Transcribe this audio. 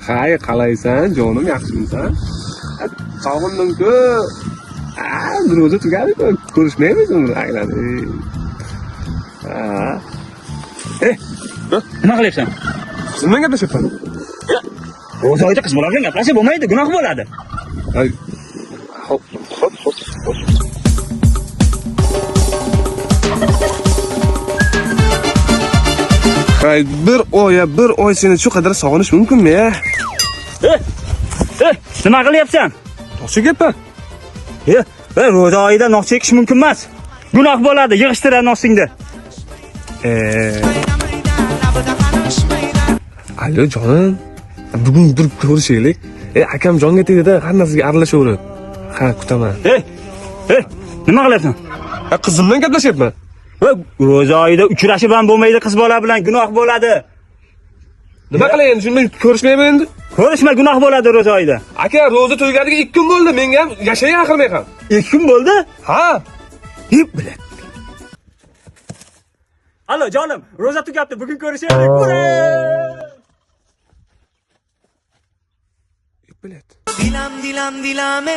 Hay, qalaysan, jonim, yaxshimisan? Sog'indim-ku. Bir o'zi tugadi-ku. Ko'rishmaymiz uni, ayladi. Nima qilyapsan? Siz bilan gaplashyapman. O'zi oyda qiz bola bilan gaplashib bo'lmaydi, gunoh bo'ladi. Ay. Hop. Hay, bir oy seni shu qadar sog'inish mumkinmi? Nima qilyapsan? To'g'ri gapman. Ro'za oyida nog' chekish mumkin emas. Gunoh bo'ladi, yig'ishtiradi nogsingni. Alo jonim. Bugun bir ko'rishaylik. Akam jonga tegdi-da, har narsaga aralashaverib. Ha, kutaman. Nima qilyapsan? Qizim bilan gaplashyapman. Ro'za oyida uchrashib ham bo'lmaydi, qiz bola bilan gunoh bo'ladi. Nima qilay endi? Shunday ko'rishmayman endi. Ko'rishma, gunoh bo'ladi ro'za oyida. Aka, ro'za to'ygadiga 2 kun bo'ldi. Menga ham yashayga aqlmay ham. 2 kun bo'ldi? Ha. Yeb bilan. Allo jonim, ro'za tugabdi. Bugun ko'rishaylik. Bilet. Dilam dilame